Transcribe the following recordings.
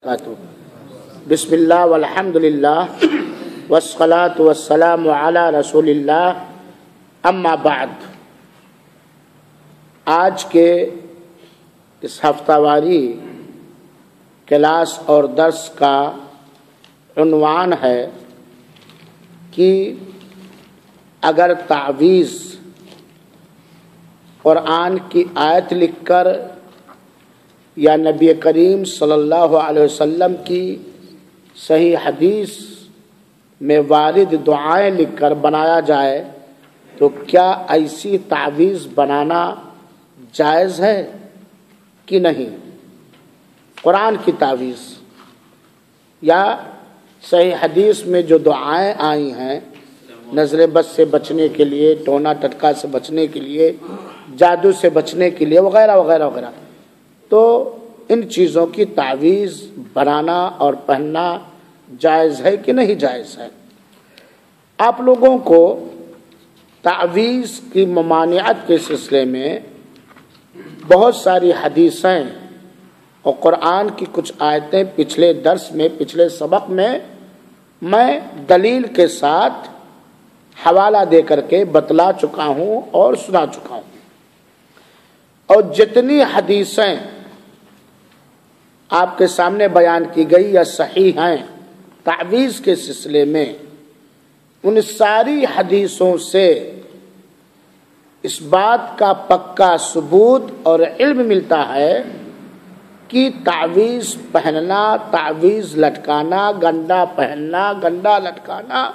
بسم اللہ والحمد للہ والصلاة والسلام علی رسول اللہ اما بعد۔ آج کے اس ہفتہ واری کلاس اور درس کا عنوان ہے کہ اگر تعویذ قرآن کی آیت لکھ کر یا نبی کریم صلی اللہ علیہ وسلم کی صحیح حدیث میں وارد دعائیں لکھ کر بنایا جائے تو کیا ایسی تعویذ بنانا جائز ہے کہ نہیں؟ قرآن کی تعویذ یا صحیح حدیث میں جو دعائیں آئی ہیں نظر بد سے بچنے کے لیے، ٹونا ٹٹکا سے بچنے کے لیے، جادو سے بچنے کے لیے وغیرہ وغیرہ وغیرہ، تو ان چیزوں کی تعویذ بنانا اور پہننا جائز ہے کہ نہیں جائز ہے؟ آپ لوگوں کو تعویذ کی ممانعت کے سلسلے میں بہت ساری حدیثیں اور قرآن کی کچھ آیتیں پچھلے درس میں، پچھلے سبق میں دلیل کے ساتھ حوالہ دے کر کے بتلا چکا ہوں اور سنا چکا ہوں، اور جتنی حدیثیں آپ کے سامنے بیان کی گئی یا صحیح ہیں تعویذ کے سلسلے میں، ان ساری حدیثوں سے اس بات کا پکا ثبوت اور علم ملتا ہے کہ تعویذ پہننا، تعویذ لٹکانا، گنڈا پہننا، گنڈا لٹکانا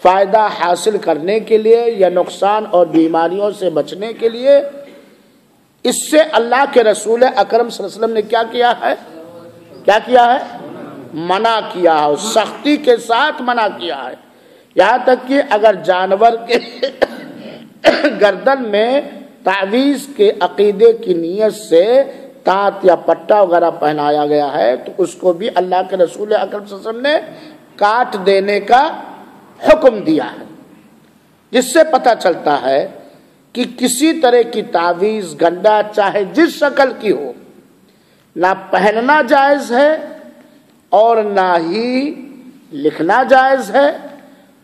فائدہ حاصل کرنے کے لیے یا نقصان اور بیماریوں سے بچنے کے لیے، اس سے اللہ کے رسول اکرم صلی اللہ علیہ وسلم نے کیا کیا ہے؟ منع کیا ہے، سختی کے ساتھ منع کیا ہے۔ یہاں تک کہ اگر جانور کے گردن میں تعویذ کے عقیدے کی نیت سے تانت یا پٹا وغیرہ پہنایا گیا ہے تو اس کو بھی اللہ کے رسول اکرم صلی اللہ علیہ وسلم نے کاٹ دینے کا حکم دیا ہے، جس سے پتہ چلتا ہے کہ کسی طرح کی تعویذ گنڈا چاہے جس شکل کی ہو، نہ پہننا جائز ہے اور نہ ہی لکھنا جائز ہے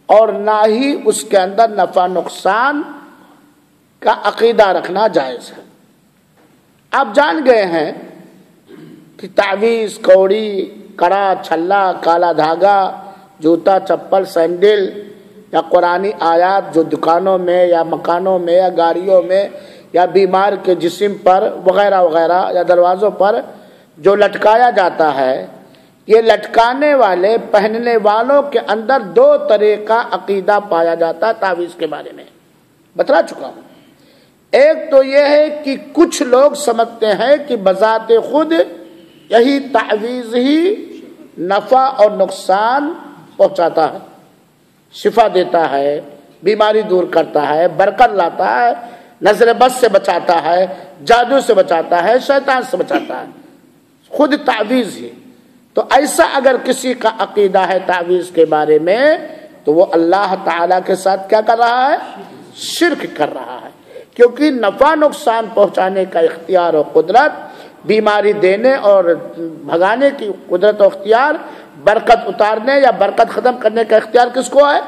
اور نہ ہی اس کے اندر نفع نقصان کا عقیدہ رکھنا جائز ہے۔ آپ جان گئے ہیں کہ تعویذ، کوڑی، کڑا، چھلا، کالا دھاگا، جوتا، چپل، سینڈل یا قرآنی آیات جو دکانوں میں یا مکانوں میں یا گاڑیوں میں یا بیمار کے جسم پر وغیرہ وغیرہ یا دروازوں پر جو لٹکایا جاتا ہے، یہ لٹکانے والے پہننے والوں کے اندر دو طرح کا عقیدہ پایا جاتا ہے تعویذ کے بارے میں، بتلا چکا ہوں۔ ایک تو یہ ہے کہ کچھ لوگ سمجھتے ہیں کہ بذات خود یہی تعویذ ہی نفع اور نقصان پہنچاتا ہے، شفا دیتا ہے، بیماری دور کرتا ہے، برکت لاتا ہے، نظر بد سے بچاتا ہے، جادو سے بچاتا ہے، شیطان سے بچاتا ہے، خود تعویذ ہی۔ تو ایسا اگر کسی کا عقیدہ ہے تعویذ کے بارے میں تو وہ اللہ تعالیٰ کے ساتھ کیا کر رہا ہے؟ شرک کر رہا ہے، کیونکہ نفع نقصان پہنچانے کا اختیار و قدرت، بیماری دینے اور بھگانے کی قدرت و اختیار، برکت اتارنے یا برکت ختم کرنے کا اختیار کس کو ہے؟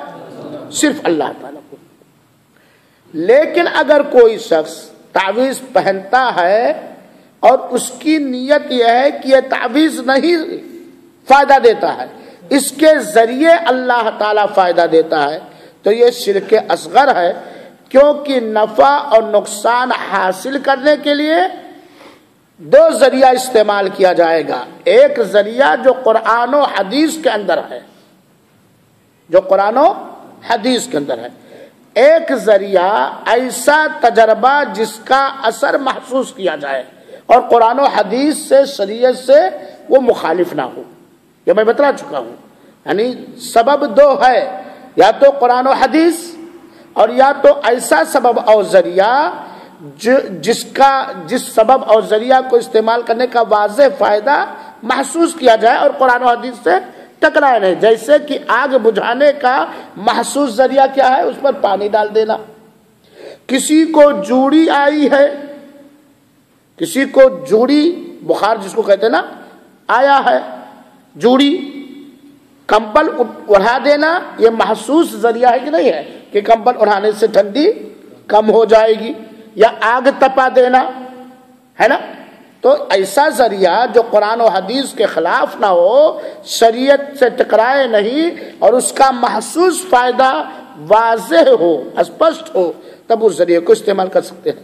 صرف اللہ تعالیٰ کو۔ لیکن اگر کوئی شخص تعویذ پہنتا ہے اور اس کی نیت یہ ہے کہ یہ تعویذ نہیں فائدہ دیتا ہے، اس کے ذریعے اللہ تعالیٰ فائدہ دیتا ہے، تو یہ شرک اصغر ہے، کیونکہ نفع اور نقصان حاصل کرنے کے لیے دو ذریعہ استعمال کیا جائے گا۔ ایک ذریعہ جو قرآن و حدیث کے اندر ہے، جو قرآن و حدیث کے اندر ہے، ایک ذریعہ ایسا تجربہ جس کا اثر محسوس کیا جائے اور قرآن و حدیث سے، شریعت سے وہ مخالف نہ ہو، یہ میں بتلا چکا ہوں۔ یعنی سبب دو ہے، یا تو قرآن و حدیث اور یا تو ایسا سبب اور ذریعہ جس سبب اور ذریعہ کو استعمال کرنے کا واضح فائدہ محسوس کیا جائے اور قرآن و حدیث سے ٹکرائے نہیں۔ جیسے کہ آگ بجھانے کا محسوس ذریعہ کیا ہے؟ اس پر پانی ڈال دینا۔ کسی کو جوڑی آئی ہے، کسی کو جوڑی بخار جس کو کہتے ہیں نا، آیا ہے. جوڑی کمبل اڑا دینا یہ محسوس ذریعہ ہے کہ نہیں ہے کہ کمبل اڑانے سے ٹھنڈی کم ہو جائے گی. یا آگ تپا دینا ہے نا. تو ایسا ذریعہ جو قرآن و حدیث کے خلاف نہ ہو, شریعت سے ٹکرائے نہیں, اور اس کا محسوس فائدہ واضح ہو, اسپشٹ ہو, تب اس ذریعے کو استعمال کر سکتے ہیں.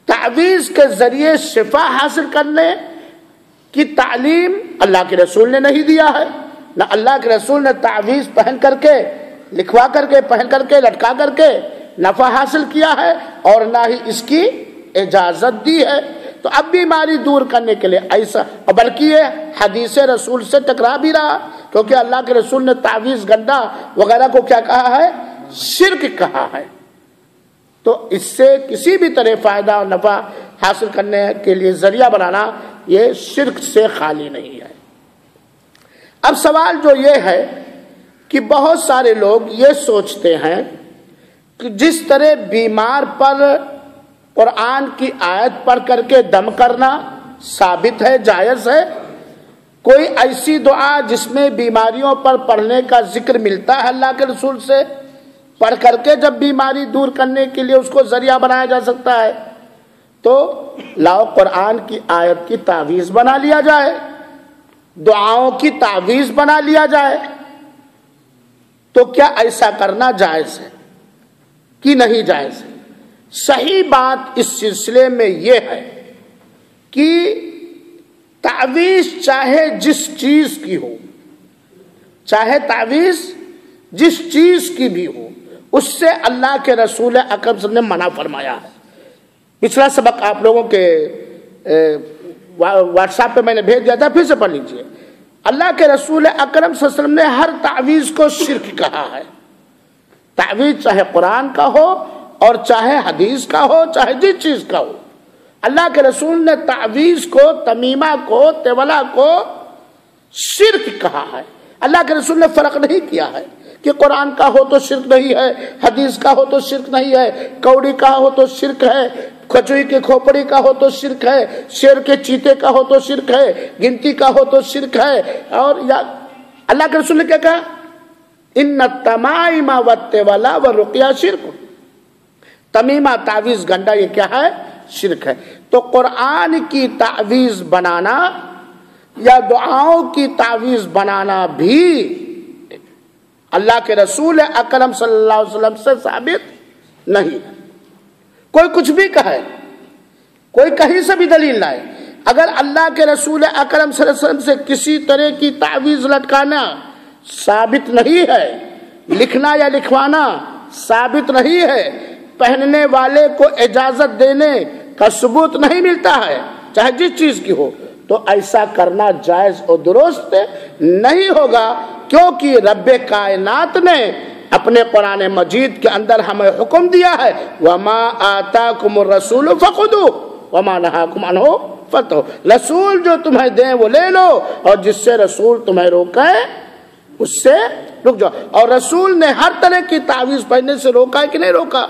تعویذ کے ذریعے شفا حاصل کرنے کی تعلیم اللہ کے رسول نے نہیں دیا ہے. نہ اللہ کے رسول نے تعویذ پہن کر کے, لکھوا کر کے, پہن کر کے, لٹکا کر کے نفع حاصل کیا ہے, اور نہ ہی اس کی اجازت دی ہے. تو اب بیماری دور کرنے کے لیے ایسا, بلکہ یہ حدیث رسول سے ٹکرا بھی رہا, کیونکہ اللہ کے رسول نے تعویذ گنڈا وغیرہ کو کیا کہا ہے, شرک کہا ہے. تو اس سے کسی بھی طرح فائدہ اور نفع حاصل کرنے کے لیے ذریعہ بنانا یہ شرک سے خالی نہیں ہے. اب سوال جو یہ ہے کہ بہت سارے لوگ یہ سوچتے ہیں کہ جس طرح بیمار پر قرآن کی آیت پڑھ کر کے دم کرنا ثابت ہے, جائز ہے, کوئی ایسی دعا جس میں بیماریوں پر پڑھنے کا ذکر ملتا ہے اللہ کے رسول سے, پڑھ کر کے جب بیماری دور کرنے کے لیے اس کو ذریعہ بنایا جا سکتا ہے, تو لاؤ قرآن کی آیت کی تعویذ بنا لیا جائے, دعاؤں کی تعویذ بنا لیا جائے. تو کیا ایسا کرنا جائز ہے کہ نہیں جائز ہے؟ صحیح بات اس سلسلے میں یہ ہے کہ تعویذ چاہے جس چیز کی ہو, چاہے تعویذ جس چیز کی بھی ہو, اس سے اللہ کے رسول اکرم صلی اللہ علیہ وسلم نے منع فرمایا ہے. پچھلا سبق آپ لوگوں کے واٹس ایپ پہ میں نے بھیج دیا تھا, پھر سے پڑھ لیجئے. اللہ کے رسول اکرم صلی اللہ علیہ وسلم نے ہر تعویذ کو شرک کہا ہے. تعویذ چاہے قرآن کا ہو اور چاہے حدیث کا ہو, چاہے جس چیز کا ہو, اللہ کے رسول نے تعویذ کو, تمیمہ کو, تیولہ کو شرک کہا ہے. اللہ کے رسول نے فرق نہیں کیا ہے کہ قرآن کا ہو تو شرک نہیں ہے, حدیث کا ہو تو شرک نہیں ہے, کوڑی کا ہو تو شرک ہے, کچوئی کے کھوپڑی کا ہو تو شرک ہے, شیر کے چیتے کا ہو تو شرک ہے, گنتی کا ہو تو شرک ہے. اور یا اللہ کے رسول نے کیا کہا, ان التمائم والتولا والرقیہ شرک, تمیمہ تعویذ گنڈا یہ کیا ہے, شرک ہے. تو قرآن کی تعویذ بنانا یا دعاؤں کی تعویذ بنانا بھی اللہ کے رسول اکرم صلی اللہ علیہ وسلم سے ثابت نہیں. کوئی کچھ بھی کہے, کوئی کہیں سے بھی دلیل لائے, اگر اللہ کے رسول اکرم صلی اللہ علیہ وسلم سے کسی طرح کی تعویذ لٹکانا ثابت نہیں ہے, لکھنا یا لکھوانا ثابت نہیں ہے, پہننے والے کو اجازت دینے کا ثبوت نہیں ملتا ہے, چاہے جس چیز کی ہو, تو ایسا کرنا جائز اور درست نہیں ہوگا. کیونکہ رب کائنات نے اپنے قرآن مجید کے اندر ہمیں حکم دیا ہے, وَمَا آتَاكُمُ الرَّسُولُ فَخُذُوهُ وَمَا نَهَاكُمْ عَنْهُ فَانْتَهُوا. رسول جو تمہیں دیں وہ لے لو, اور جس سے رسول تمہیں روکے اس سے رک جاؤ. اور رسول نے ہر طرح کی تعویذ پہننے سے روکا ہے کہ نہیں روکا؟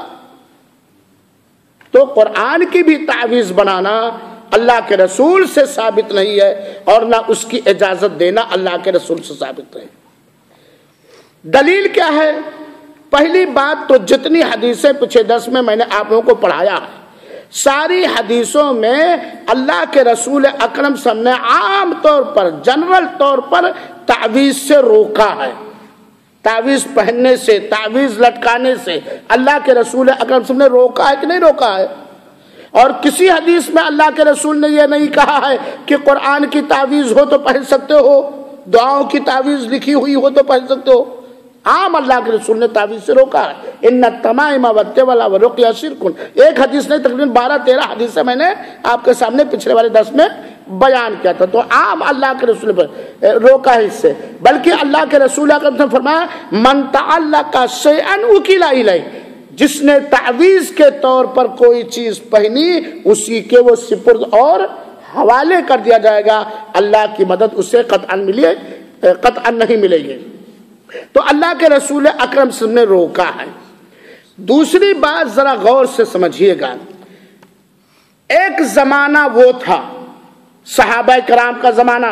تو قرآن کی بھی تعویذ بنانا اللہ کے رسول سے ثابت نہیں ہے, اور نہ اس کی اجازت دینا اللہ کے رسول سے ثابت ہے. دلیل کیا ہے؟ پہلی بات تو جتنی حدیثیں پچھلے درس میں میں نے آپ لوگوں کو پڑھایا ہے, ساری حدیثوں میں اللہ کے رسول اکرم صلی اللہ علیہ وسلم نے عام طور پر, جنرل طور پر تعویذ سے روکا ہے. تعویذ پہننے سے, تعویذ لٹکانے سے اللہ کے رسول اکرم صلی اللہ علیہ وسلم نے روکا ہے کہ نہیں روکا ہے؟ اور کسی حدیث میں اللہ کے رسول نے یہ نہیں کہا ہے کہ قرآن کی تعویذ ہو تو پڑھ سکتے ہو, دعاؤں کی تعویذ لکھی ہوئی ہو تو پڑھ سکتے ہو. عام اللہ کے رسول نے تعویذ سے روکا ہے. ان التمائم والتولا والرقیہ شرک. ایک حدیث نہیں, تقریباً 12-13 حدیثیں میں نے آپ کے سامنے پچھلے والے درس میں بیان کیا تھا. تو عام اللہ کے رسول نے روکا ہے اس سے. بلکہ اللہ کے رسول نے فرمایا, من تعلق شیئا وکل الیہ, جس نے تعویذ کے طور پر کوئی چیز پہنی اسی کے وہ سپرد اور حوالے کر دیا جائے گا, اللہ کی مدد اسے قطعا نہیں ملے گی. تو اللہ کے رسول اکرم صلی اللہ علیہ وسلم نے روکا ہے. دوسری بات ذرا غور سے سمجھیے گا, ایک زمانہ وہ تھا صحابہ کرام کا زمانہ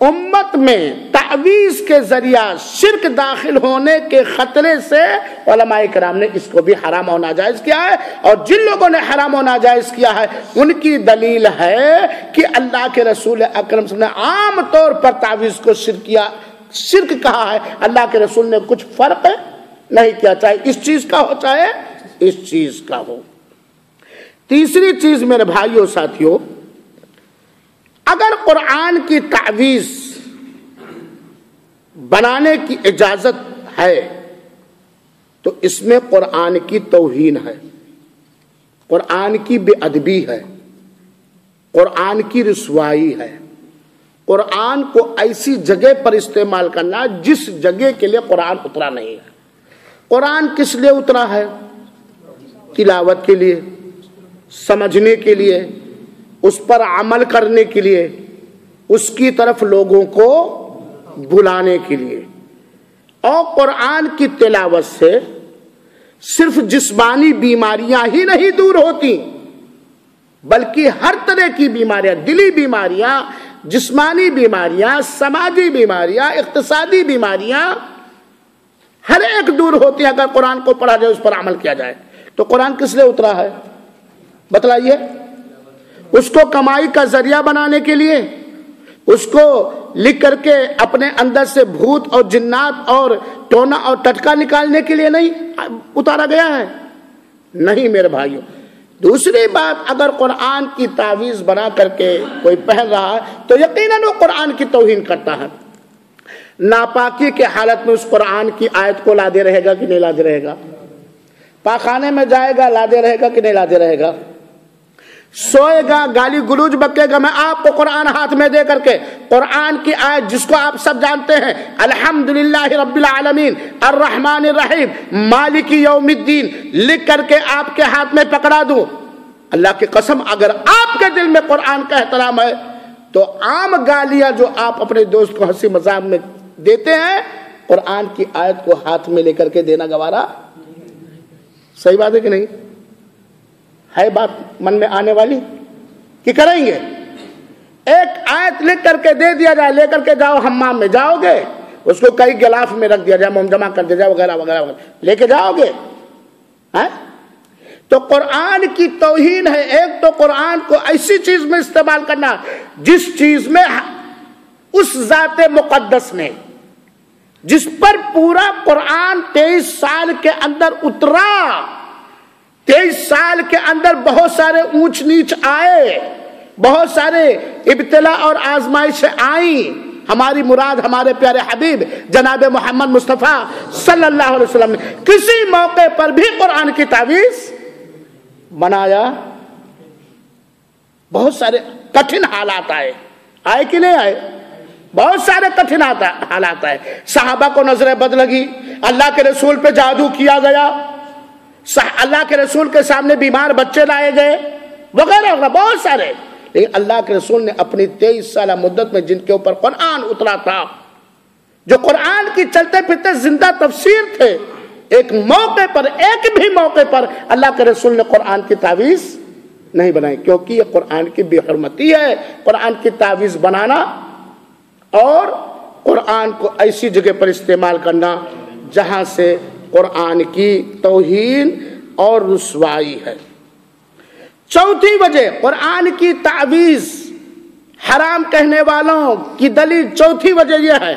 امت میں تعویذ کے ذریعہ شرک داخل ہونے کے خطرے سے علماء کرام نے اس کو بھی حرام و ناجائز کیا ہے، اور جن لوگوں نے حرام و ناجائز کیا ہے ان کی دلیل ہے کہ اللہ کے رسول اکرم صلی اللہ علیہ وسلم نے عام طور پر تعویذ کو شرک کہا ہے، اللہ کے رسول نے کچھ فرق نہیں کیا، چاہے اس چیز کا ہو چاہے اس چیز کا ہو۔ تیسری چیز میرے بھائیوں ساتھیوں، اگر قرآن کی تعویذ بنانے کی اجازت ہے تو اس میں قرآن کی توہین ہے، قرآن کی بے ادبی ہے، قرآن کی رسوائی ہے، قرآن کو ایسی جگہ پر استعمال کرنا جس جگہ کے لیے قرآن اترا نہیں ہے۔ قرآن کس لیے اترا ہے؟ تلاوت کے لیے، سمجھنے کے لیے، اس پر عمل کرنے کے لیے، اس کی طرف لوگوں کو بلانے کے لیے۔ اور قرآن کی تلاوت سے صرف جسمانی بیماریاں ہی نہیں دور ہوتی بلکہ ہر طرح کی بیماریاں، دلی بیماریاں، جسمانی بیماریاں، سماجی بیماریاں، اقتصادی بیماریاں، ہر ایک دور ہوتی ہے اگر قرآن کو پڑھا جائے، اس پر عمل کیا جائے۔ تو قرآن کس لیے اترا ہے بتلائیے؟ اس کو کمائی کا ذریعہ بنانے کے لیے، اس کو لکھ کر کے اپنے اندر سے بھوت اور جنات اور ٹونا اور ٹٹکا نکالنے کے لیے نہیں اتارا گیا ہے، نہیں میرے بھائیوں۔ دوسری بات، اگر قرآن کی تعویذ بنا کر کے کوئی پہن رہا ہے تو یقیناً وہ قرآن کی توہین کرتا ہے۔ ناپاکی کے حالت میں اس قرآن کی آیت کو لادے رہے گا کہ نہیں لادے رہے گا؟ پاخانے میں جائے گا لادے رہے گا کہ نہیں لادے رہے گا؟ سوئے گا گالی گلوچ بکے گا، میں آپ کو قرآن ہاتھ میں دے کر کے قرآن کی آیت جس کو آپ سب جانتے ہیں، الحمدللہ رب العالمین الرحمن الرحیم مالک یوم الدین، لکھ کر کے آپ کے ہاتھ میں پکڑا دوں، اللہ کی قسم اگر آپ کے دل میں قرآن کا احترام ہے تو عام گالیاں جو آپ اپنے دوست کو ہنسی مذاق میں دیتے ہیں، قرآن کی آیت کو ہاتھ میں لے کر کے دینا گوارا؟ صحیح بات ہے کہ نہیں؟ ہے بات من میں آنے والی کہ کریں گے؟ ایک آیت لکھ کر کے دے دیا جائے، لے کر کے جاؤ حمام میں، جاؤ گے؟ اس کو کئی گلاف میں رکھ دیا جائے، ممجمع کر دیا جائے، وغیرہ وغیرہ وغیرہ، لے کے جاؤ گے؟ تو قرآن کی توہین ہے۔ ایک تو قرآن کو ایسی چیز میں استعمال کرنا جس چیز میں اس ذات مقدس نے، جس پر پورا قرآن 23 سال کے اندر اترا، 23 سال کے اندر بہت سارے اونچ نیچ آئے، بہت سارے ابتلا اور آزمائشیں آئیں، ہماری مراد ہمارے پیارے حبیب جناب محمد مصطفیٰ صلی اللہ علیہ وسلم نے کسی موقع پر بھی قرآن کی تعویذ بنایا؟ بہت سارے کٹھن حالات آئے کہ نہیں آئے؟ بہت سارے کٹھن حالات آئے۔ صحابہ کو نظر بد لگی، اللہ کے رسول پہ جادو کیا گیا، اللہ کے رسول کے سامنے بیمار بچے لائے گئے، وغیرہ وغیرہ بہت سارے۔ لیکن اللہ کے رسول نے اپنی 23 سالہ مدت میں جن کے اوپر قرآن اترا تھا، جو قرآن کی چلتے پھرتے زندہ تفسیر تھے، ایک موقع پر، ایک بھی موقع پر اللہ کے رسول نے قرآن کی تعویذ نہیں بنائی، کیونکہ یہ قرآن کی بے حرمتی ہے، قرآن کی تعویذ بنانا اور قرآن کو ایسی جگہ پر استعمال کرنا جہاں سے قرآن کی توہین اور رسوائی ہے۔ چوتھی وجہ قرآن کی تعویذ حرام کہنے والوں کی دلیل، چوتھی وجہ یہ ہے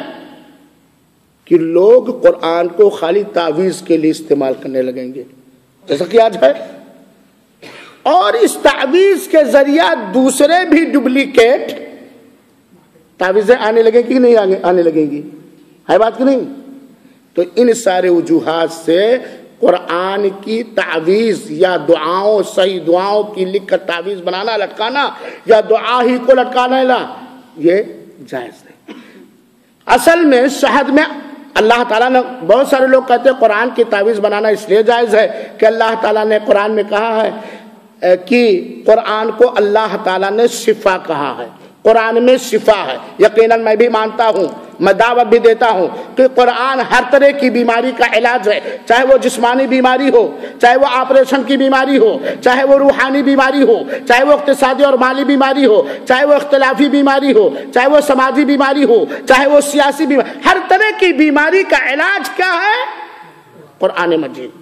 کہ لوگ قرآن کو خالی تعویذ کے لیے استعمال کرنے لگیں گے جیسا کہ آج ہے، اور اس تعویذ کے ذریعہ دوسرے بھی ڈپلیکیٹ تعویذیں آنے لگیں گی کہ نہیں آنے لگیں گی؟ ہے بات کہ نہیں؟ تو ان سارے وجوہات سے قرآن کی تعویذ یا دعاؤں، صحیح دعاؤں کی لکھ کر تعویذ بنانا، لٹکانا، یا دعا ہی کو لٹکانا یہ جائز نہیں۔ اصل میں شہد میں اللہ تعالیٰ نے، بہت سارے لوگ کہتے ہیں قرآن کی تعویذ بنانا اس لیے جائز ہے کہ اللہ تعالیٰ نے قرآن میں کہا ہے کہ قرآن کو اللہ تعالیٰ نے شفا کہا ہے، قرآن میں شفا ہے۔ یقیناً میں بھی مانتا ہوں میں دعوت بھی دیتا ہوں کہ قرآن ہر طرح کی بیماری کا علاج ہے، چاہے وہ جسمانی بیماری ہو، چاہے وہ آپریشن کی بیماری ہو، چاہے وہ روحانی بیماری ہو، چاہے وہ اقتصادی اور مالی بیماری ہو، چاہے وہ اختلافی بیماری ہو، چاہے وہ سماجی بیماری ہو، چاہے وہ سیاسی بیماری، ہر طرح کی بیماری کا علاج کیا ہے؟ قرآن مجید۔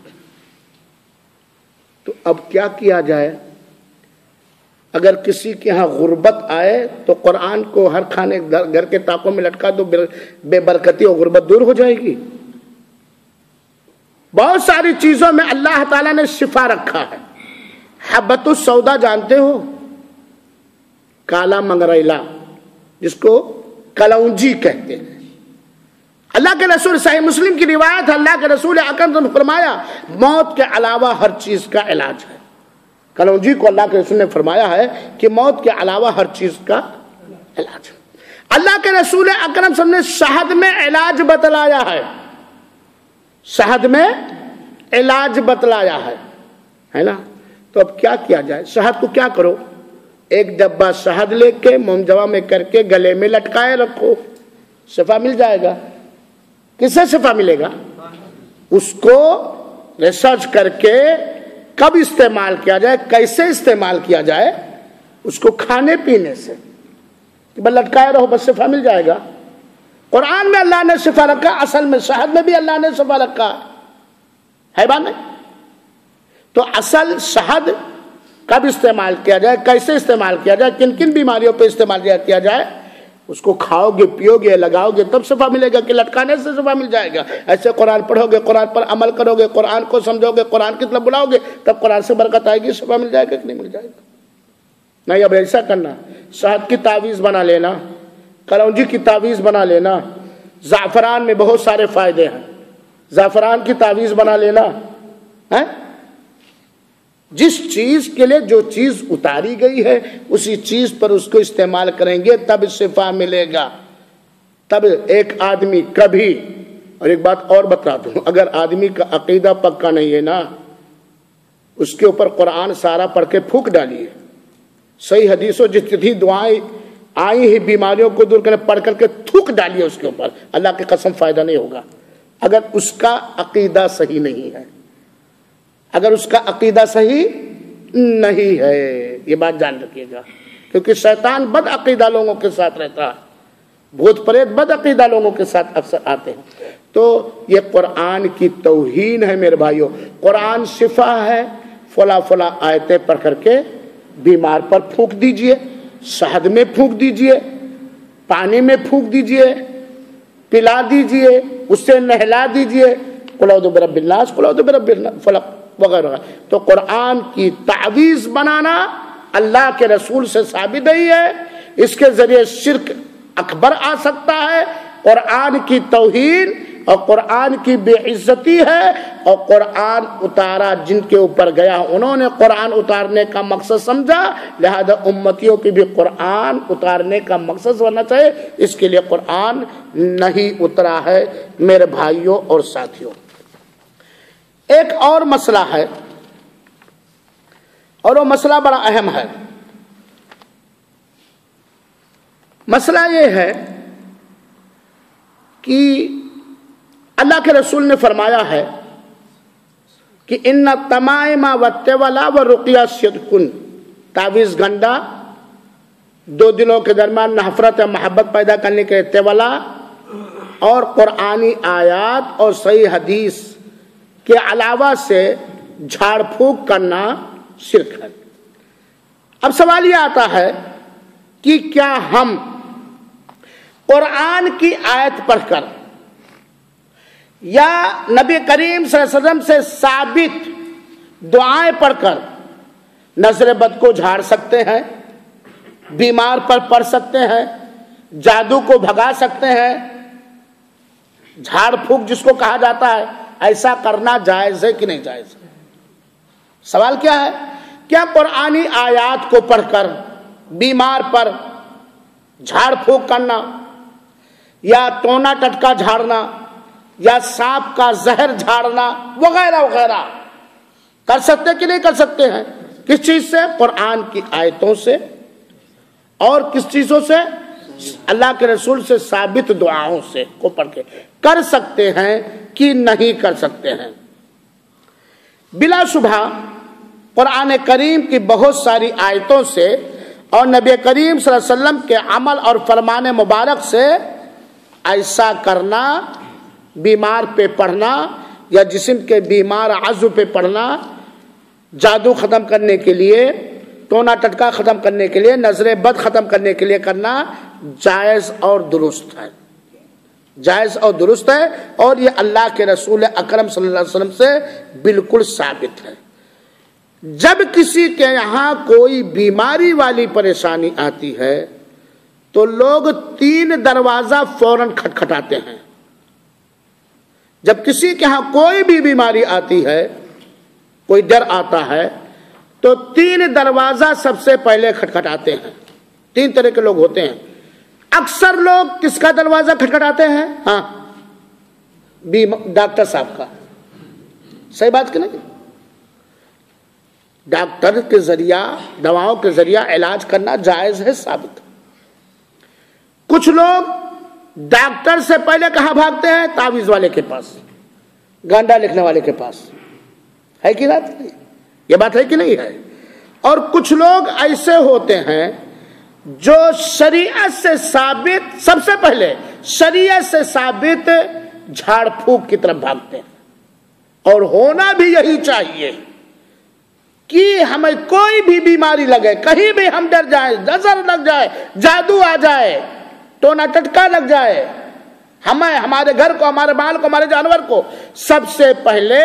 تو اب کیا کیا جائے؟ اگر کسی کے ہاں غربت آئے تو قرآن کو ہر کھانے گھر کے طاقوں میں لٹکا دو، بے برکتی اور غربت دور ہو جائے گی۔ بہت ساری چیزوں میں اللہ تعالیٰ نے شفا رکھا ہے۔ حبۃ السودا جانتے ہو؟ کالا منگریلا، جس کو کلونجی کہتے ہیں۔ اللہ کے رسول، صحیح مسلم کی روایت ہے، اللہ کے رسول اکرم نے فرمایا موت کے علاوہ ہر چیز کا علاج ہے۔ کلونجی کو اللہ کے رسول نے فرمایا ہے کہ موت کے علاوہ ہر چیز کا علاج ہے۔ اللہ کے رسول اکرم صلی اللہ علیہ وسلم نے شہد میں علاج بتلایا ہے، شہد میں علاج بتلایا ہے نا؟ تو اب کیا کیا جائے؟ شہد کو کیا کرو؟ ایک ڈبہ شہد لے کے مومجوا میں کر کے گلے میں لٹکائے رکھو، شفا مل جائے گا۔ کس سے شفا ملے گا؟ اس کو ریسرچ کر کے کب استعمال کیا جائے، کیسے استعمال کیا جائے، اس کو کھانے پینے سے بس لٹکائے رہو، بس شفا مل جائے گا۔ قرآن میں اللہ نے شفا رکھا، اصل میں شہد میں بھی اللہ نے شفا رکھا ہے بات نہیں؟ تو اصل شہد کب استعمال کیا جائے، کیسے استعمال کیا جائے، کن کن بیماریوں پہ استعمال کیا جائے، اس کو کھاؤ گے، پیو گے، لگاؤ گے تب شفا ملے گا، کہ لٹکانے سے شفا مل جائے گا؟ ایسے قرآن پڑھو گے، قرآن پر عمل کرو گے، قرآن کو سمجھو گے، قرآن کی طرف بلاؤ گے، تب قرآن سے برکت آئے گی، شفا مل جائے گا کہ نہیں مل جائے گا؟ نہیں، اب ایسا کرنا، شہد کی تعویذ بنا لینا، کلونجی کی تعویذ بنا لینا، زعفران میں بہت سارے فائدے ہیں، زعفران کی تعویذ بنا لینا ہے۔ جس چیز کے لیے جو چیز اتاری گئی ہے اسی چیز پر اس کو استعمال کریں گے تب شفا ملے گا۔ تب ایک آدمی کبھی، اور ایک بات اور بتا دوں، اگر آدمی کا عقیدہ پکا نہیں ہے نا، اس کے اوپر قرآن سارا پڑھ کے پھونک ڈالیے، صحیح حدیثوں جتنی دعائیں آئی ہیں بیماریوں کو دور کرنے پڑھ کر کے تھوک ڈالیے اس کے اوپر، اللہ کی قسم فائدہ نہیں ہوگا اگر اس کا عقیدہ صحیح نہیں ہے، اگر اس کا عقیدہ صحیح نہیں ہے، یہ بات جان رکھیے گا، کیونکہ شیطان بد عقیدہ لوگوں کے ساتھ رہتا ہے، بھوت پریت بد عقیدہ لوگوں کے ساتھ اکثر آتے ہیں۔ تو یہ قرآن کی توہین ہے میرے بھائیوں۔ قرآن شفا ہے، فلا فلا آیتیں پڑھ کر کے بیمار پر پھونک دیجئے، شہد میں پھونک دیجئے، پانی میں پھونک دیجئے، پلا دیجئے، اس سے نہلا دیجئے، قل اعوذ برب الناس، قل اعوذ برب الفلق وغیرہ۔ تو قرآن کی تعویذ بنانا اللہ کے رسول سے ثابت نہیں ہے، اس کے ذریعے شرک اکبر آ سکتا ہے، قرآن کی توہین اور قرآن کی بے عزتی ہے، اور قرآن اتارا جن کے اوپر گیا انہوں نے قرآن اتارنے کا مقصد سمجھا، لہذا امتیوں کی بھی قرآن اتارنے کا مقصد ہونا چاہیے، اس کے لیے قرآن نہیں اترا ہے میرے بھائیوں اور ساتھیوں۔ ایک اور مسئلہ ہے، اور وہ مسئلہ بڑا اہم ہے۔ مسئلہ یہ ہے کہ اللہ کے رسول نے فرمایا ہے کہ ان تمائم والتولا والرقیہ صدقن، تعویذ گنڈا، دو دلوں کے درمیان نفرت محبت پیدا کرنے کے تولا، اور قرآنی آیات اور صحیح حدیث کے علاوہ سے جھاڑ پھونک کرنا شرک ہے۔ اب سوال یہ آتا ہے کہ کیا ہم قرآن کی آیت پڑھ کر یا نبی کریم صلی اللہ علیہ وسلم سے ثابت دعائیں پڑھ کر نظر بد کو جھاڑ سکتے ہیں، بیمار پر پڑھ سکتے ہیں، جادو کو بھگا سکتے ہیں، جھاڑ پھونک جس کو کہا جاتا ہے، ایسا کرنا جائز ہے کہ نہیں جائز ہے؟ سوال کیا ہے؟ کیا قرآنی آیات کو پڑھ کر بیمار پر جھاڑ پھونک کرنا یا ٹونا ٹٹکا جھاڑنا یا سانپ کا زہر جھاڑنا وغیرہ وغیرہ کر سکتے کہ نہیں کر سکتے ہیں؟ کس چیز سے؟ قرآن کی آیتوں سے، اور کس چیزوں سے؟ اللہ کے رسول سے ثابت دعاؤں سے کو پڑھ کے کر سکتے ہیں کہ نہیں کر سکتے ہیں؟ بلا شبہ قرآن کریم کی بہت ساری آیتوں سے اور نبی کریم صلی اللہ علیہ وسلم کے عمل اور فرمان مبارک سے ایسا کرنا، بیمار پہ پڑھنا یا جسم کے بیمار عضو پہ پڑھنا، جادو ختم کرنے کے لیے، ٹونا ٹٹکا ختم کرنے کے لیے، نظر بد ختم کرنے کے لیے کرنا جائز اور درست ہے، جائز اور درست ہے، اور یہ اللہ کے رسول اکرم صلی اللہ علیہ وسلم سے بالکل ثابت ہے۔ جب کسی کے یہاں کوئی بیماری والی پریشانی آتی ہے تو لوگ 3 دروازہ فوراً کھٹکھٹاتے ہیں۔ جب کسی کے ہاں کوئی بھی بیماری آتی ہے، کوئی ڈر آتا ہے، تو 3 دروازہ سب سے پہلے کھٹکھٹاتے ہیں۔ 3 طرح کے لوگ ہوتے ہیں۔ اکثر لوگ کس کا دروازہ کھٹکھٹاتے ہیں؟ ہاں، ڈاکٹر صاحب کا۔ صحیح بات کہ نہیں؟ ڈاکٹر کے ذریعہ، دواؤں کے ذریعہ علاج کرنا جائز ہے، ثابت۔ کچھ لوگ ڈاکٹر سے پہلے کہاں بھاگتے ہیں؟ تعویذ والے کے پاس، گانڈا لکھنے والے کے پاس۔ ہے کہ نہیں؟ یہ بات ہے کہ نہیں ہے؟ اور کچھ لوگ ایسے ہوتے ہیں جو شریعت سے ثابت، سب سے پہلے شریعت سے ثابت جھاڑ پھونک کی طرف بھاگتے ہیں، اور ہونا بھی یہی چاہیے کہ ہمیں کوئی بھی بیماری لگے، کہیں بھی ہم ڈر جائیں، نظر لگ جائے، جادو آ جائے، ٹونا ٹٹکا لگ جائے، ہمیں، ہمارے گھر کو، ہمارے مال کو، ہمارے جانور کو، سب سے پہلے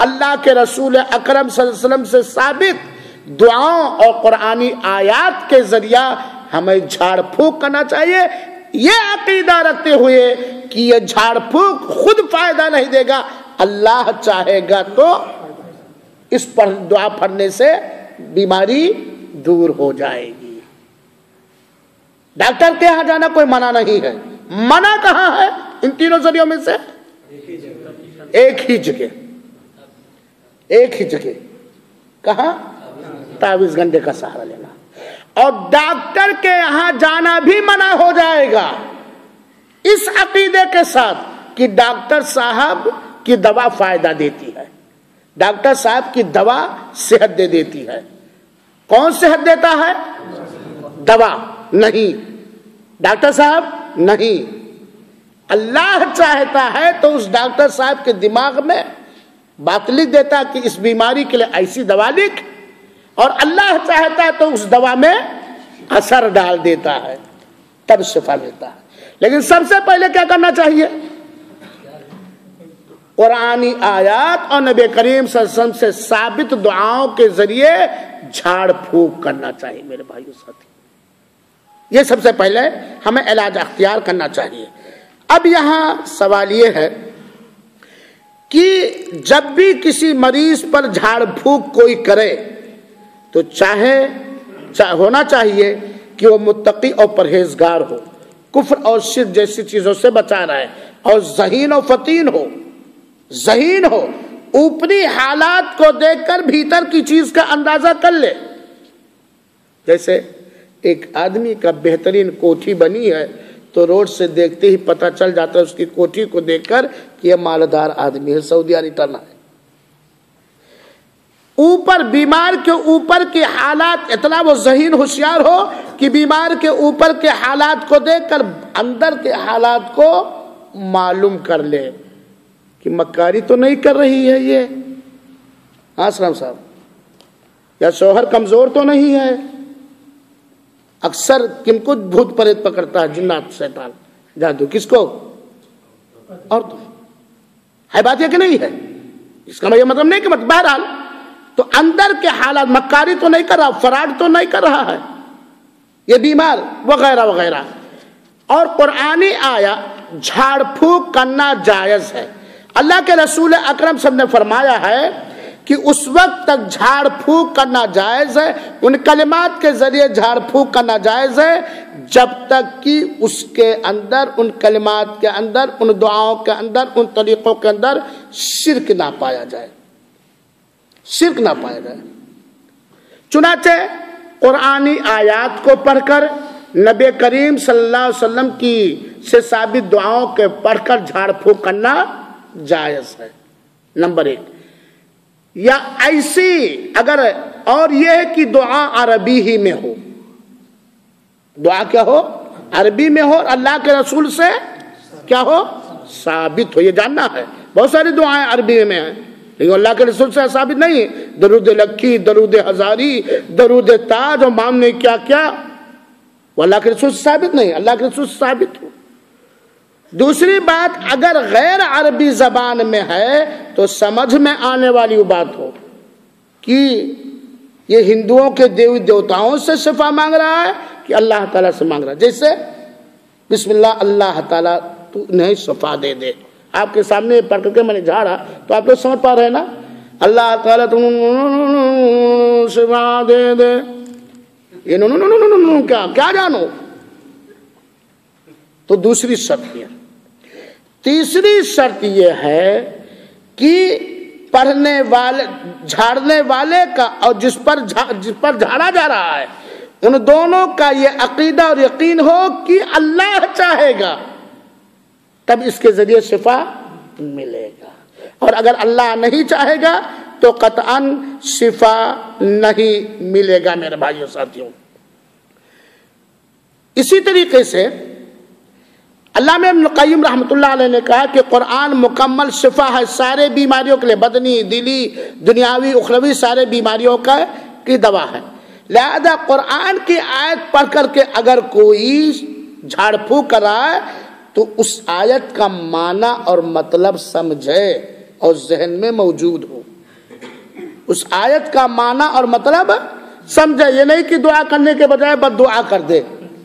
اللہ کے رسول اکرم صلی اللہ علیہ وسلم سے ثابت دعاؤں اور قرآنی آیات کے ذریعہ ہمیں جھاڑ پھونک کرنا چاہیے، یہ عقیدہ رکھتے ہوئے کہ یہ جھاڑ پھونک خود فائدہ نہیں دے گا، اللہ چاہے گا تو اس پر دعا پڑھنے سے بیماری دور ہو جائے گی۔ ڈاکٹر کے یہاں جانا کوئی منع نہیں ہے۔ منع کہاں ہے ان تینوں ذریعوں میں سے؟ ایک ہی جگہ، ایک ہی جگہ۔ کہاں؟ تعویذ گنڈے کا سہارا لینا۔ اور ڈاکٹر کے یہاں جانا بھی منع ہو جائے گا اس عقیدے کے ساتھ کہ ڈاکٹر صاحب کی دوا فائدہ دیتی ہے، ڈاکٹر صاحب کی دوا صحت دے دیتی ہے۔ کون صحت دیتا ہے؟ دوا نہیں، ڈاکٹر صاحب نہیں۔ اللہ چاہتا ہے تو اس ڈاکٹر صاحب کے دماغ میں بات لکھ دیتا کہ اس بیماری کے لیے ایسی دوا لکھ، اور اللہ چاہتا ہے تو اس دوا میں اثر ڈال دیتا ہے، تب شفا ملتا ہے۔ لیکن سب سے پہلے کیا کرنا چاہیے؟ قرآنی آیات اور نبی کریم صلی اللہ علیہ وسلم سے ثابت دعاؤں کے ذریعے جھاڑ پھونک کرنا چاہیے۔ میرے بھائیو ساتھی، یہ سب سے پہلے ہمیں علاج اختیار کرنا چاہیے۔ اب یہاں سوال یہ ہے کہ جب بھی کسی مریض پر جھاڑ پھونک کوئی کرے تو ہونا چاہیے کہ وہ متقی اور پرہیزگار ہو، کفر اور شرک جیسی چیزوں سے بچا رہے، اور ذہین و فطین ہو، ذہین ہو، اوپری حالات کو دیکھ کر بھیتر کی چیز کا اندازہ کر لے۔ جیسے ایک آدمی کا بہترین کوٹھی بنی ہے تو روڈ سے دیکھتے ہی پتہ چل جاتا ہے اس کی کوٹھی کو دیکھ کر کہ یہ مالدار آدمی ہے، سعودیہ ریٹرن ہے۔ اوپر بیمار کے اوپر کے حالات، اتنا وہ ذہین ہوشیار ہو کہ بیمار کے اوپر کے حالات کو دیکھ کر اندر کے حالات کو معلوم کر لے کہ مکاری تو نہیں کر رہی ہے یہ، آسرام صاحب، یا شوہر کمزور تو نہیں ہے۔ اکثر کن کو بھوت پریت پکڑتا ہے؟ جنات، شیطان، جادو، کس کو؟ اور تو ہے بات یہ کہ نہیں ہے؟ اس کا یہ مطلب نہیں کہ بہرحال تو اندر کے حالات، مکاری تو نہیں کر رہا، فراڈ تو نہیں کر رہا ہے یہ بیمار، وغیرہ وغیرہ۔ اور قرآنی آیا جھاڑ پھونک کرنا جائز ہے۔ اللہ کے رسول اکرم صلی اللہ علیہ وسلم نے فرمایا ہے کہ اس وقت تک جھاڑ پھونک کرنا جائز ہے، ان کلمات کے ذریعے جھاڑ پھونک کرنا جائز ہے جب تک کہ اس کے اندر، ان کلمات کے اندر، ان دعاؤں کے اندر، ان طریقوں کے اندر شرک نہ پایا جائے، شرک نہ پایا جائے۔ چنانچہ قرآنی آیات کو پڑھ کر نبی کریم صلی اللہ علیہ وسلم کی سے ثابت دعاؤں کے پڑھ کر جھاڑ پھونک کرنا جائز ہے، نمبر 1۔ یا ایسی اگر، اور یہ ہے کہ دعا عربی ہی میں ہو، دعا کیا ہو؟ عربی میں ہو، اور اللہ کے رسول سے کیا ہو؟ ثابت ہو۔ یہ جاننا ہے، بہت ساری دعائیں عربی میں ہیں لیکن اللہ کے رسول سے ثابت نہیں ہے۔ درود لکھی، درود ہزاری، درود تاج اور مامنے کیا کیا، وہ اللہ کے رسول سے ثابت نہیں، اللہ کے رسول سے ثابت ہو۔ دوسری بات، اگر غیر عربی زبان میں ہے تو سمجھ میں آنے والی بات ہو کہ یہ ہندوؤں کے دیوی دیوتاؤں سے شفا مانگ رہا ہے کہ اللہ تعالیٰ سے مانگ رہا ہے۔ جیسے بسم اللہ، اللہ تعالیٰ تو انہیں شفا دے دے، آپ کے سامنے پڑھ کر کے میں نے جھاڑا تو آپ لوگ سمجھ پا رہے ہیں نا، اللہ تعالیٰ تم شفا دے دے، یہ کیا جانو؟ تو دوسری شرط یہ۔ تیسری شرط یہ ہے کہ پڑھنے والے، جھاڑنے والے کا اور جس پر جھاڑا جا رہا ہے، ان دونوں کا یہ عقیدہ اور یقین ہو کہ اللہ چاہے گا تب اس کے ذریعے شفا ملے گا، اور اگر اللہ نہیں چاہے گا تو قطعاً شفا نہیں ملے گا میرے بھائیوں ساتھیوں۔ اسی طریقے سے علامہ ابن القیم رحمۃ اللہ علیہ نے کہا کہ قرآن مکمل شفا ہے سارے بیماریوں کے لیے، بدنی، دلی، دنیاوی، اخروی سارے بیماریوں کی دوا ہے۔ لہذا قرآن کی آیت پڑھ کر کے اگر کوئی جھاڑ پھونک کر رہا ہے تو اس آیت کا معنی اور مطلب سمجھے اور ذہن میں موجود ہو، اس آیت کا معنی اور مطلب سمجھے، یہ نہیں کہ دعا کرنے کے بجائے بد دعا کر دے۔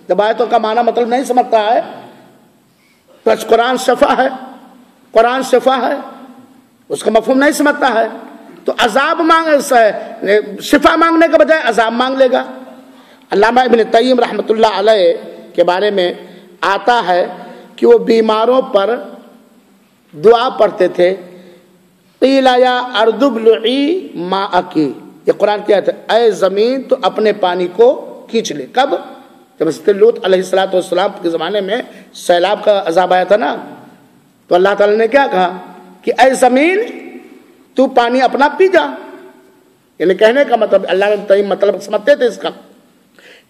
جب آیتوں کا معنی مطلب نہیں سمجھتا ہے تو قرآن شفا ہے، قرآن شفا ہے، اس کا مفہوم نہیں سمجھتا ہے تو عذاب شفا مانگنے کے بجائے عذاب مانگ لے گا۔ علامہ ابن تیم رحمۃ اللہ علیہ کے بارے میں آتا ہے کہ وہ بیماروں پر دعا پڑھتے تھے، قیل یا ارض ابلعی ماءکی، یہ قرآن کیا ہے، اے زمین تو اپنے پانی کو کھینچ لے۔ کب؟ جب حضرت لوط علیہ السلام کے زمانے میں سیلاب کا عذاب آیا تھا نا، تو اللہ تعالیٰ نے کیا کہا کہ اے زمین تو پانی اپنا پی جا، یعنی کہنے کا مطلب، اللہ نے مطلب سمجھتے تھے اس کا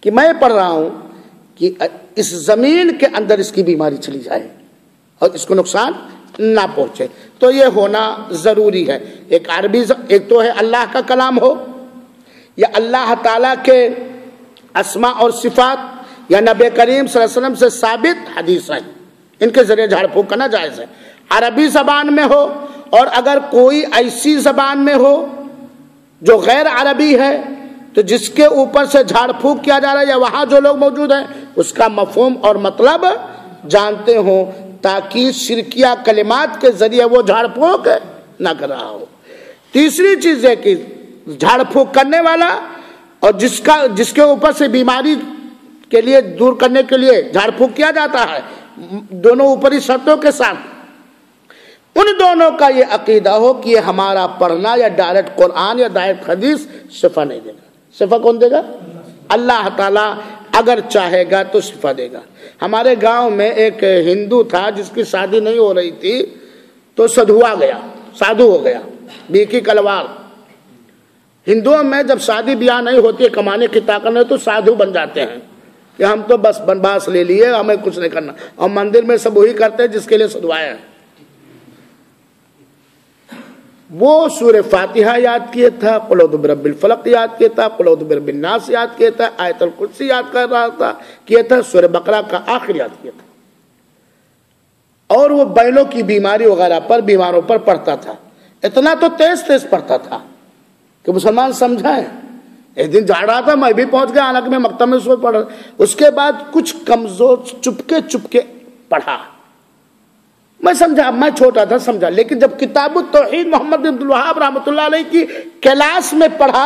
کہ میں پڑھ رہا ہوں کہ اس زمین کے اندر اس کی بیماری چلی جائے اور اس کو نقصان نہ پہنچے، تو یہ ہونا ضروری ہے۔ ایک عربی، ایک تو ہے اللہ کا کلام ہو، یا اللہ تعالیٰ کے اسماء اور صفات، یا نبی کریم صلی اللہ علیہ وسلم سے ثابت حدیث ہیں، ان کے ذریعے جھاڑ پھونک کرنا جائز ہے۔ عربی زبان میں ہو، اور اگر کوئی ایسی زبان میں ہو جو غیر عربی ہے تو جس کے اوپر سے جھاڑ پھونک کیا جا رہا ہے یا وہاں جو لوگ موجود ہیں اس کا مفہوم اور مطلب جانتے ہوں، تاکہ شرکیہ کلمات کے ذریعے وہ جھاڑ پھونک نہ کر رہا ہو۔ تیسری چیز ہے کہ جھاڑ پھونک کرنے والا اور جس کے اوپر سے بیماری کے لیے دور کرنے کے لیے جھاڑ پھونک کیا جاتا ہے، دونوں اوپری شرطوں کے ساتھ، ان دونوں کا یہ عقیدہ ہو کہ یہ ہمارا پڑھنا یا ڈائریکٹ قرآن یا ڈائریکٹ حدیث شفا نہیں دے گا۔ شفا کون دے گا؟ اللہ تعالیٰ اگر چاہے گا تو شفا دے گا۔ ہمارے گاؤں میں ایک ہندو تھا جس کی شادی نہیں ہو رہی تھی تو سادھو ہو گیا، بیکی کلوار۔ ہندوؤں میں جب شادی بیاہ نہیں ہوتی ہے، کمانے کی طاقت نہیں تو سادھو بن جاتے ہیں کہ ہم تو بس بنواس لے لیے، ہمیں کچھ نہیں کرنا، اور مندر میں سب وہی کرتے ہیں جس کے لیے سدھوایا ہے۔ وہ سورہ فاتحہ یاد کیا تھا، قل اعوذ برب الفلق یاد کیا تھا، قل اعوذ برب الناس یاد کیا تھا، آیت الکرسی یاد کر رہا تھا، کیا تھا، سورہ بقرہ کا آخر یاد کیا تھا، اور وہ بیلوں کی بیماری وغیرہ پر بیماروں پر پڑھتا تھا۔ اتنا تو تیز پڑھتا تھا کہ مسلمان سمجھائیں۔ ایک دن جا رہا تھا، میں بھی پہنچ گیا، حالانکہ میں مکتب میں سو پڑھ رہا، اس کے بعد کچھ کمزور چپکے پڑھا، میں سمجھا، میں چھوٹا تھا سمجھا، لیکن جب کتاب التوحید محمد بن عبد الوہاب رحمۃ اللہ علیہ کی کلاس میں پڑھا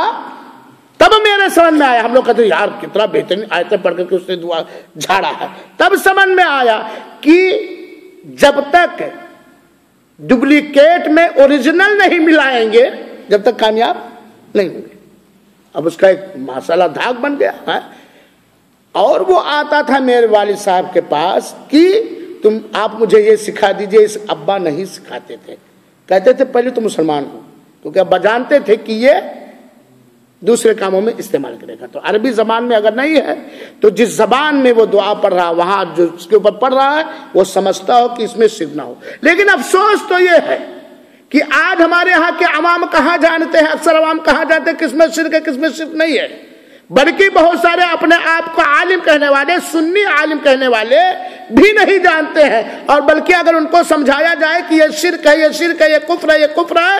تب میرے سمجھ میں آیا۔ ہم لوگ کہتے ہیں یار کتنا بہترین آیتیں پڑھ کر کے اس نے دعا جھاڑا ہے، تب سمجھ میں آیا کہ جب تک ڈپلیکیٹ میں اوریجنل نہیں ملائیں گے جب تک کامیاب نہیں ہوں گے۔ اب اس کا ایک مسئلہ دھاگ بن گیا ہے۔ اور وہ آتا تھا میرے والد صاحب کے پاس کہ آپ مجھے یہ سکھا دیجئے. اس ابا نہیں سکھاتے تھے, کہتے تھے پہلے تو مسلمان ہو, کیونکہ ابا جانتے تھے کہ یہ دوسرے کاموں میں استعمال کرے گا. تو عربی زبان میں اگر نہیں ہے تو جس زبان میں وہ دعا پڑھ رہا وہاں جو اس کے اوپر پڑھ رہا ہے وہ سمجھتا ہو کہ اس میں شرک نہ ہو. لیکن افسوس تو یہ ہے کہ آج ہمارے ہاں کے عوام کہاں جانتے ہیں, اکثر عوام کہاں جانتے ہیں کس میں شرک ہے کس میں شرک نہیں ہے, بلکہ بہت سارے اپنے آپ کو عالم کہنے والے, سنی عالم کہنے والے بھی نہیں جانتے ہیں. اور بلکہ اگر ان کو سمجھایا جائے کہ یہ شرک ہے, یہ شرک ہے, یہ کفر ہے, یہ کفر ہے,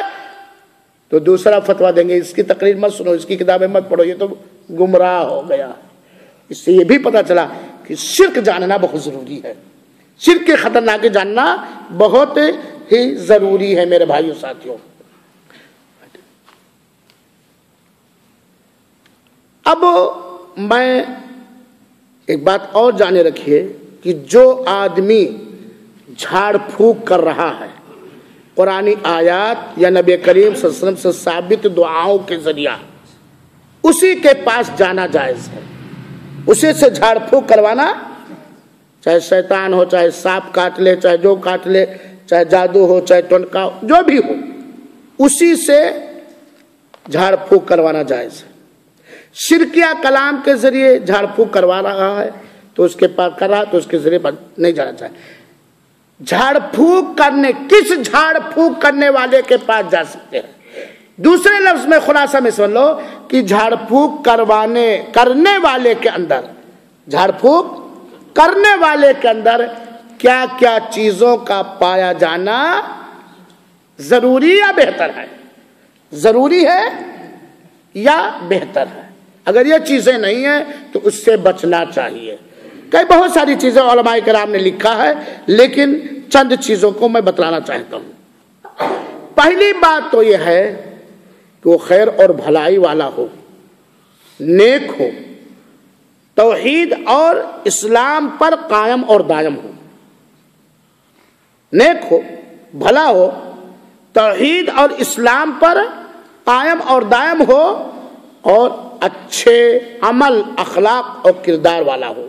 تو دوسرا فتویٰ دیں گے, اس کی تقریر مت سنو, اس کی کتابیں مت پڑھو, یہ تو گمراہ ہو گیا. اس سے یہ بھی پتا چلا کہ شرک جاننا بہت ضروری ہے, شرک کے خطرناک جاننا بہت ہی ضروری ہے میرے بھائیو ساتھیوں. اب میں ایک بات اور جانے رکھیے کہ جو آدمی جھاڑ پھونک کر رہا ہے قرآنی آیات یا نبی کریم صلی اللہ علیہ وسلم سے ثابت دعاؤں کے ذریعہ, اسی کے پاس جانا جائز ہے. اسی سے جھاڑ پھونک کروانا, چاہے شیطان ہو, چاہے سانپ کاٹ لے, چاہے جو کاٹ لے, چاہے جادو ہو, چاہے ٹنکا ہو, جو بھی ہو, اسی سے جھاڑ پھونک کروانا جائز ہے. شرکیہ کلام کے ذریعے جھاڑ پھونک کروا رہا ہے تو اس کے پاس کر رہا تو اس کے ذریعے نہیں جانا چاہیے. جھاڑ پھونک کرنے, کس جھاڑ پھونک کرنے والے کے پاس جا سکتے ہیں؟ دوسرے لفظ میں خلاصہ میں سمجھ لو کہ جھاڑ پھونک کرنے والے کے اندر, جھاڑ پھونک کرنے والے کے اندر کیا کیا چیزوں کا پایا جانا ضروری یا بہتر ہے, ضروری ہے یا بہتر ہے. اگر یہ چیزیں نہیں ہیں تو اس سے بچنا چاہیے. کئی بہت ساری چیزیں علماء کرام نے لکھا ہے, لیکن چند چیزوں کو میں بتلانا چاہتا ہوں. پہلی بات تو یہ ہے کہ وہ خیر اور بھلائی والا ہو, نیک ہو, توحید اور اسلام پر قائم اور دائم ہو. نیک ہو, بھلا ہو, توحید اور اسلام پر قائم اور دائم ہو, اور اچھے عمل, اخلاق اور کردار والا ہو.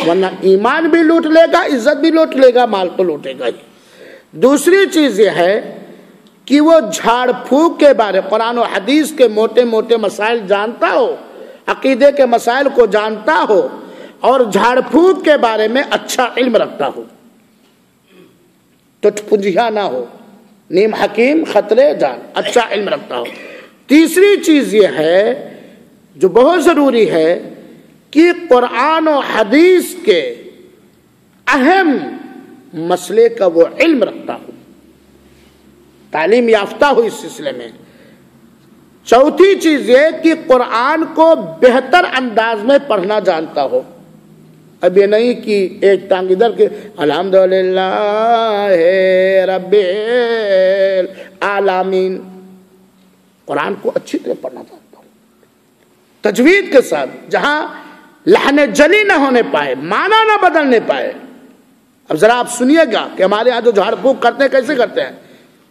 ورنہ ایمان بھی لوٹ لے گا, عزت بھی لوٹ لے گا, مال تو لوٹے گا ہی. دوسری چیز یہ ہے کہ وہ جھاڑ پھونک کے بارے, قرآن و حدیث کے موٹے موٹے مسائل جانتا ہو, عقیدے کے مسائل کو جانتا ہو, اور جھاڑ پھونک کے بارے میں اچھا علم رکھتا ہو, ٹٹ پنجیا نہ ہو, نیم حکیم خطرے جان, اچھا علم رکھتا ہو. تیسری چیز یہ ہے جو بہت ضروری ہے کہ قرآن و حدیث کے اہم مسئلے کا وہ علم رکھتا ہو, تعلیم یافتہ ہو اس سلسلے میں. چوتھی چیز یہ کہ قرآن کو بہتر انداز میں پڑھنا جانتا ہو. اب یہ نہیں کہ ایک ٹانگ ادھر کے الحمدللہ رب العالمین, قرآن کو اچھی طرح پڑھنا چاہتا ہوں, تجوید کے ساتھ, جہاں لحن جلی نہ ہونے پائے, معنی نہ بدلنے پائے. اب ذرا آپ سنیے گا کہ ہمارے یہاں جو جھاڑ پھونک کرتے ہیں کیسے کرتے ہیں.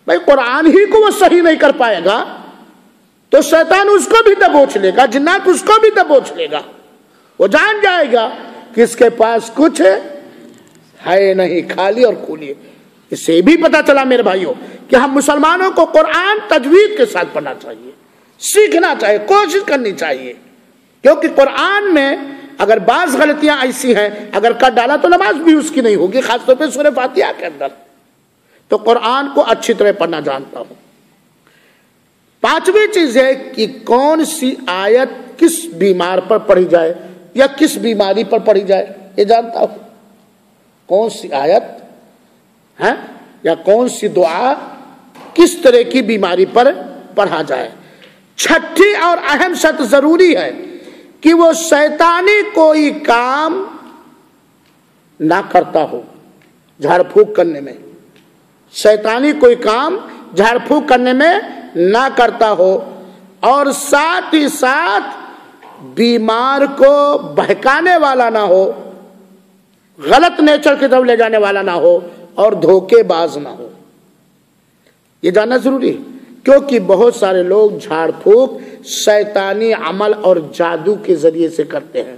بھائی قرآن ہی کو وہ صحیح نہیں کر پائے گا تو شیطان اس کو بھی دبوچ لے گا, جنات اس کو بھی دبوچ لے گا. وہ جان جائے گا کہ اس کے پاس کچھ ہے نہیں, خالی اور کولی. اس سے بھی پتا چلا میرے بھائیوں کہ ہم مسلمانوں کو قرآن تجوید کے ساتھ پڑھنا چاہیے, سیکھنا چاہیے, کوشش کرنی چاہیے. کیونکہ قرآن میں اگر بعض غلطیاں ایسی ہیں اگر کر ڈالا تو نماز بھی اس کی نہیں ہوگی, خاص طور پہ سورہ فاتحہ کے اندر. تو قرآن کو اچھی طرح پڑھنا جانتا ہوں. پانچویں چیز ہے کہ کون سی آیت کس بیمار پر پڑھی جائے یا کس بیماری پر پڑھی جائے یہ جانتا ہوں. کون سی آیت ہے یا کون سی دعا کس طرح کی بیماری پر پڑھا جائے. چھٹی اور اہم شرط ضروری ہے کہ وہ شیطانی کوئی کام نہ کرتا ہو جھاڑ پھونک کرنے میں, شیطانی کوئی کام جھاڑ پھونک کرنے میں نہ کرتا ہو, اور ساتھ ہی ساتھ بیمار کو بہکانے والا نہ ہو, غلط نیچر کی طرف لے جانے والا نہ ہو, اور دھوکے باز نہ ہو. یہ جاننا ضروری ہے کیونکہ بہت سارے لوگ جھاڑ پھونک شیطانی عمل اور جادو کے ذریعے سے کرتے ہیں.